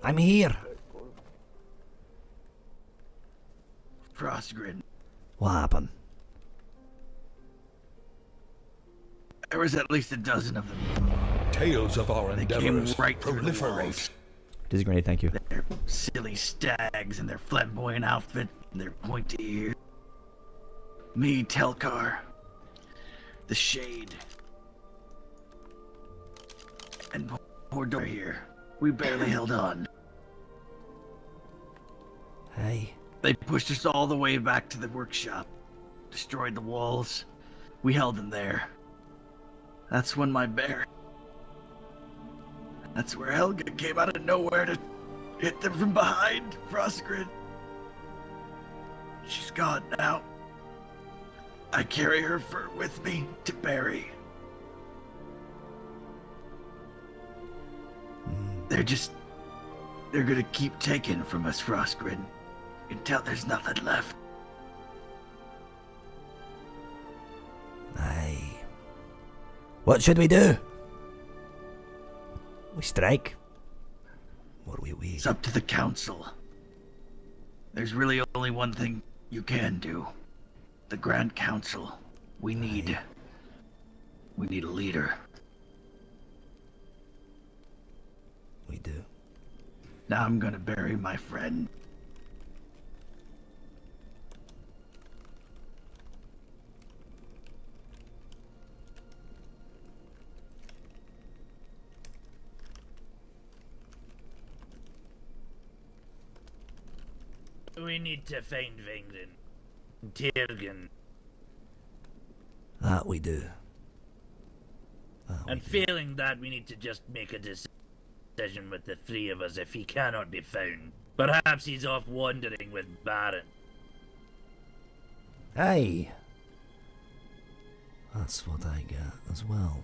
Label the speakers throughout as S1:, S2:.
S1: I'm here.
S2: Frostgrin.
S1: What happened?
S2: There was at least a dozen of them.
S3: Tales of our
S2: They came
S3: endeavors
S2: right through the
S3: proliferate.
S2: walls.
S1: Disagree, thank you.
S2: Their silly stags and their flamboyant outfit and their pointy ears. Me, Telkar. The Shade. And poor Dor here. We barely held on.
S1: Hey.
S2: They pushed us all the way back to the workshop. Destroyed the walls. We held them there. That's when my bear... That's where Helga came out of nowhere to hit them from behind, Frostgrin. She's gone now. I carry her fur with me to bury. They're gonna keep taking from us, Frostgrin, until there's nothing left.
S1: Aye. What should we do? We strike? Or we wait?
S2: It's up to the council. There's really only one thing you can do. The Grand Council. We need a leader.
S1: We do.
S2: Now I'm gonna bury my friend.
S4: We need to find Vengren. Tyrgen.
S1: That we do.
S4: And failing that, we need to just make a decision with the three of us if he cannot be found. Perhaps he's off wandering with Baron.
S1: Aye. That's what I got as well.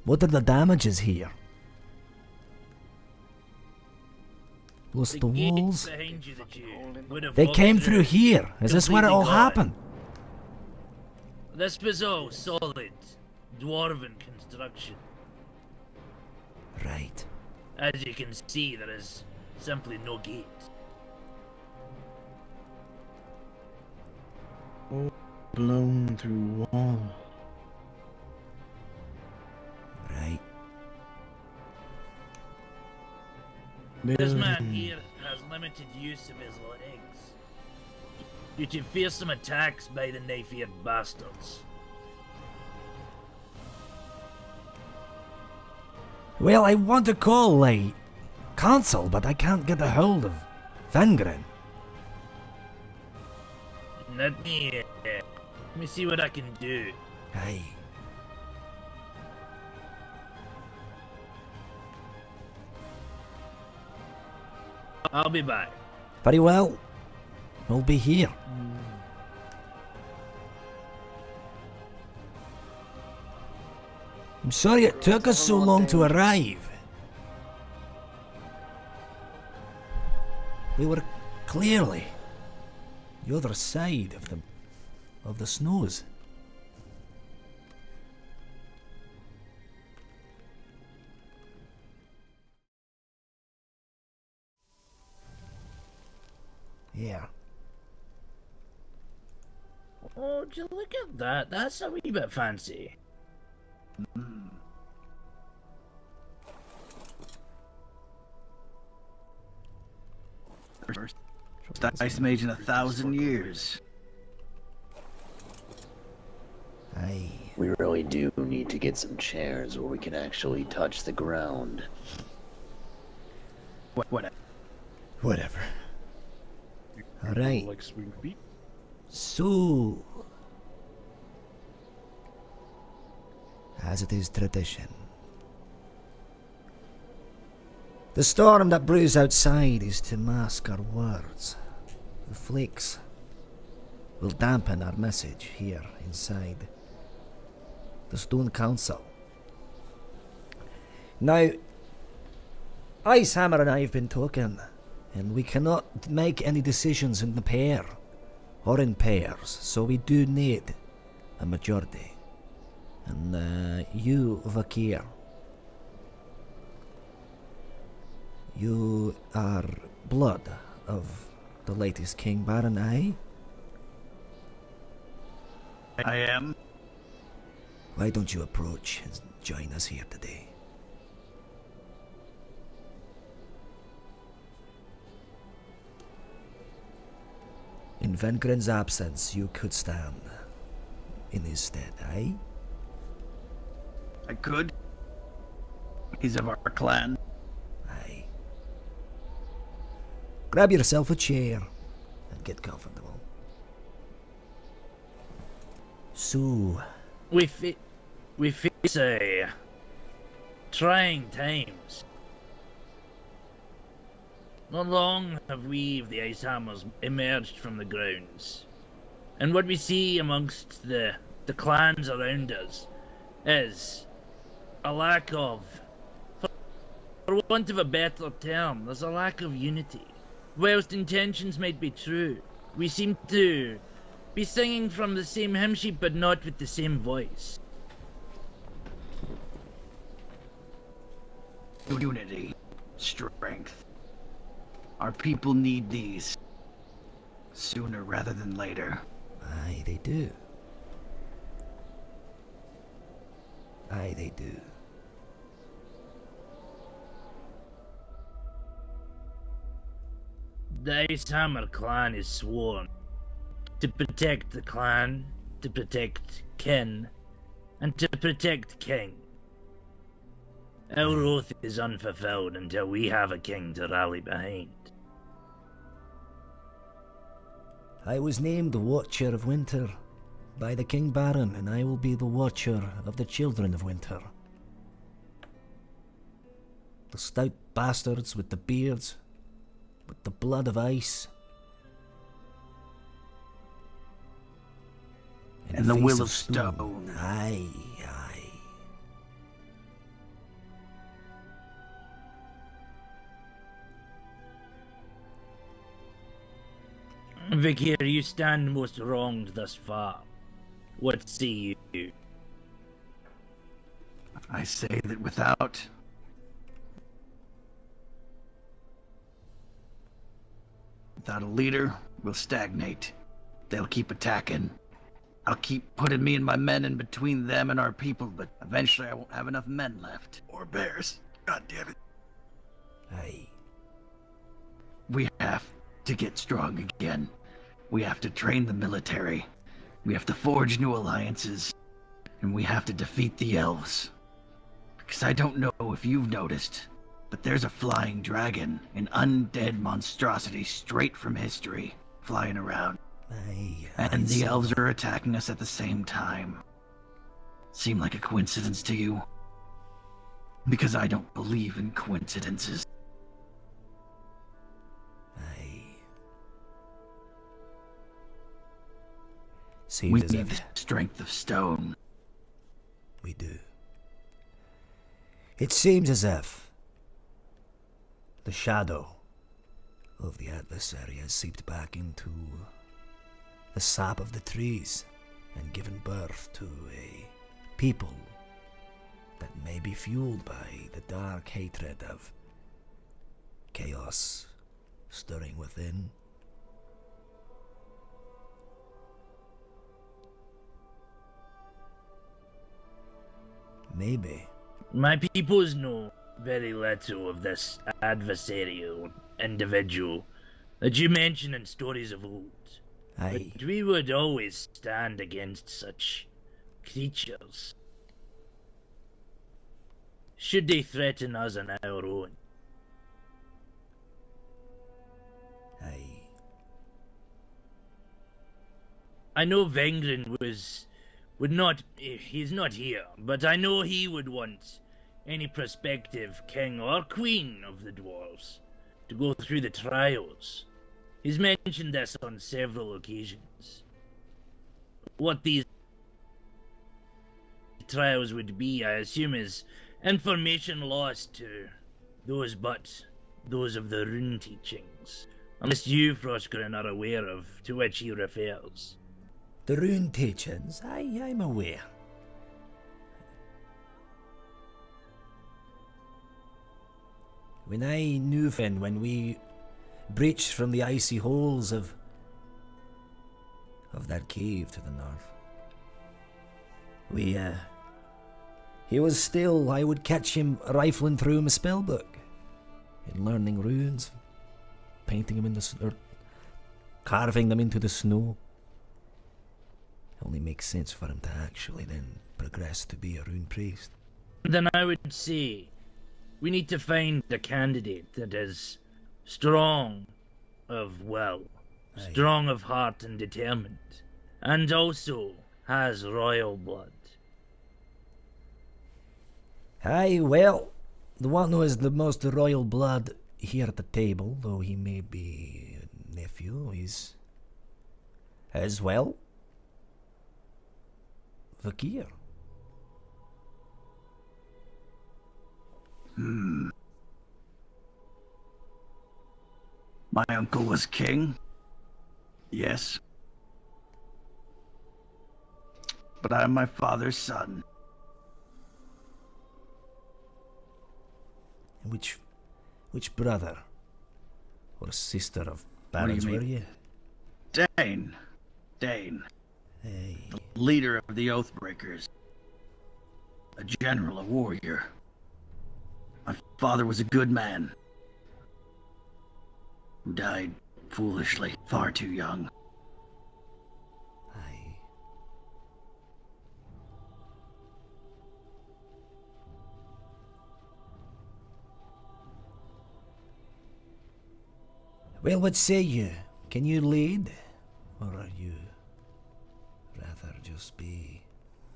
S1: What are the damages here? Plus the walls.
S4: Behind you that you would have
S1: They
S4: walked
S1: came through here. Is this where it all
S4: completely gone.
S1: happened?
S4: This was all solid, dwarven construction.
S1: Right.
S4: As you can see, there is simply no gate.
S5: Blown through wall.
S1: Right.
S4: This man here has limited use of his legs, due to fearsome attacks by the knife-eared bastards.
S1: Well, I want to call, like, council, but I can't get a hold of Vengren.
S4: Let me see what I can do.
S1: Aye.
S4: I'll be back.
S1: Very well. We'll be here. I'm sorry it took us so long to arrive. We were clearly the other side of the snows. Yeah.
S4: Oh, would you look at that? That's a wee bit fancy.
S2: First ice mage in 1,000 years.
S1: Aye.
S6: We really do need to get some chairs where we can actually touch the ground.
S1: Whatever. Alright.
S5: Like swing feet.
S1: So, as it is tradition, the storm that brews outside is to mask our words. The flakes will dampen our message here inside the Stone Council. Now, Icehammer and I have been talking, and we cannot make any decisions in the pair or in pairs, so we do need a majority. And you, Vakir, You are blood of the latest King Baron, eh?
S2: I am.
S1: Why don't you approach and join us here today? In Vengrin's absence, you could stand in his stead, eh?
S2: I could. He's of our clan.
S1: Aye. Grab yourself a chair and get comfortable. So,
S4: We face a trying times. Not long have we of the Icehammers emerged from the grounds, and what we see amongst the clans around us is a lack of, for want of a better term, there's a lack of unity. Whilst intentions might be true, we seem to be singing from the same hymn sheet but not with the same voice.
S2: Unity. Strength. Our people need these. Sooner rather than later.
S1: aye, they do. Aye, they do.
S4: The Icehammer clan is sworn to protect the clan, to protect kin, and to protect king. Our oath is unfulfilled until we have a king to rally behind.
S1: I was named the Watcher of Winter by the King Baron, and I will be the Watcher of the Children of Winter. The stout bastards with the beards, with the blood of ice.
S2: And the will of stone.
S1: Aye, aye.
S4: Vikir, you stand most wronged thus far. What say you?
S2: I say that without a leader, we'll stagnate. They'll keep attacking. I'll keep putting me and my men in between them and our people, but eventually I won't have enough men left. Or bears. God damn it.
S1: Aye.
S2: We have to get strong again. We have to train the military. We have to forge new alliances. And we have to defeat the elves. Because I don't know if you've noticed, but there's a flying dragon, an undead monstrosity straight from history, flying around.
S1: Aye,
S2: And the
S1: saw
S2: elves
S1: that.
S2: are attacking us at the same time. Seem like a coincidence to you? Because I don't believe in coincidences.
S1: Aye.
S2: We
S1: Seems as
S2: need the
S1: if
S2: strength of stone.
S1: we do. It seems as if the shadow of the adversary has seeped back into the sap of the trees and given birth to a people that may be fueled by the dark hatred of chaos stirring within. Maybe.
S4: My peoples know very little of this adversarial individual that you mention in stories of old.
S1: Aye.
S4: But we would always stand against such creatures should they threaten us on our own.
S1: Aye.
S4: I know Vengrin he's not here, but I know he would want any prospective king or queen of the dwarves to go through the trials. He's mentioned this on several occasions. What these trials would be, I assume, is information lost to those of the rune teachings. Unless you, Frostgrin, are aware of to which he refers.
S1: The rune teachings, aye, I'm aware. When I knew Finn, when we breached from the icy holes of that cave to the north, he was still, I would catch him rifling through my spellbook and learning runes, painting them in or carving them into the snow. It only makes sense for him to actually then progress to be a rune priest.
S4: Then I would say we need to find a candidate that is strong of will, strong of heart and determined, and also has royal blood.
S1: Aye, well, the one who has the most royal blood here at the table, though he may be a nephew, is, as well, Vakir.
S2: My uncle was king. Yes. But I'm my father's son.
S1: Which brother or sister of
S2: What do you
S1: barons were
S2: mean?
S1: you?
S2: Dane.
S1: Hey,
S2: The leader of the Oathbreakers. A general, a warrior. My father was a good man. Who died foolishly, far too young.
S1: aye. Well, what say you? Can you lead? Or are you rather just be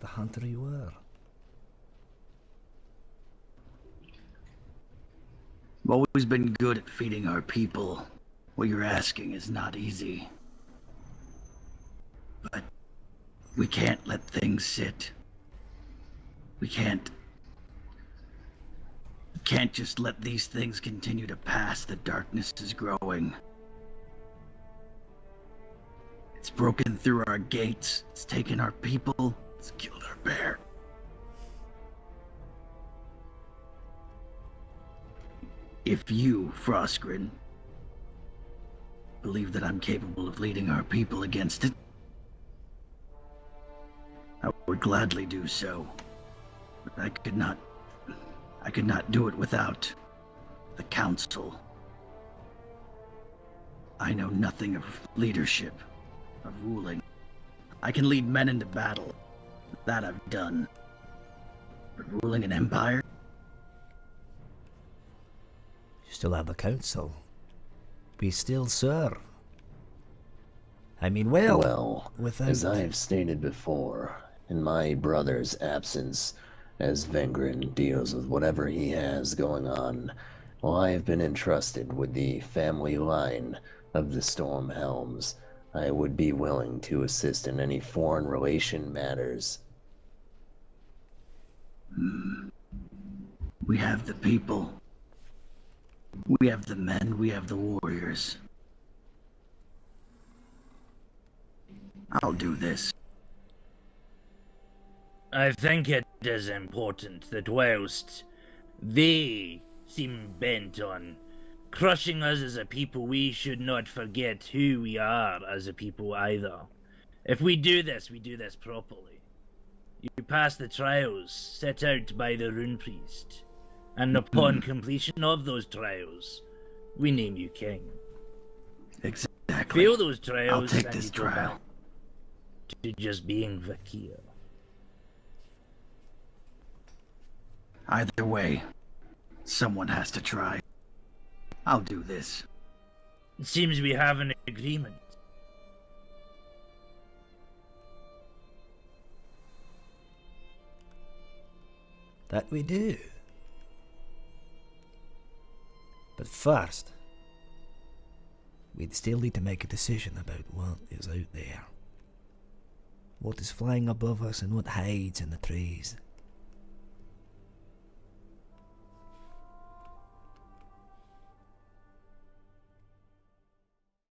S1: the hunter you were?
S2: I've always been good at feeding our people. What you're asking is not easy. But we can't let things sit. We can't just let these things continue to pass. The darkness is growing. It's broken through our gates. It's taken our people. It's killed our bear. If you, Frostgrin, believe that I'm capable of leading our people against it, I would gladly do so. But I could not do it without the council. I know nothing of leadership, of ruling. I can lead men into battle. That I've done. But ruling an empire?
S1: You still have the council. We still serve. I mean,
S6: Well,
S1: without...
S6: as I have stated before, in my brother's absence, as Vengrin deals with whatever he has going on, well, I have been entrusted with the family line of the Storm Helms. I would be willing to assist in any foreign relation matters.
S2: We have the people. We have the men, we have the warriors. I'll do this.
S4: I think it is important that whilst they seem bent on crushing us as a people, we should not forget who we are as a people either. If we do this properly. You pass the trials set out by the Rune Priest, and upon completion of those trials, we name you king.
S2: Exactly.
S4: Fail those trials,
S2: I'll take
S4: and
S2: this
S4: you go
S2: trial.
S4: back to just being Vakir.
S2: Either way, someone has to try. I'll do this.
S4: It seems we have an agreement.
S1: That we do. But first, we'd still need to make a decision about what is out there. What is flying above us and what hides in the trees.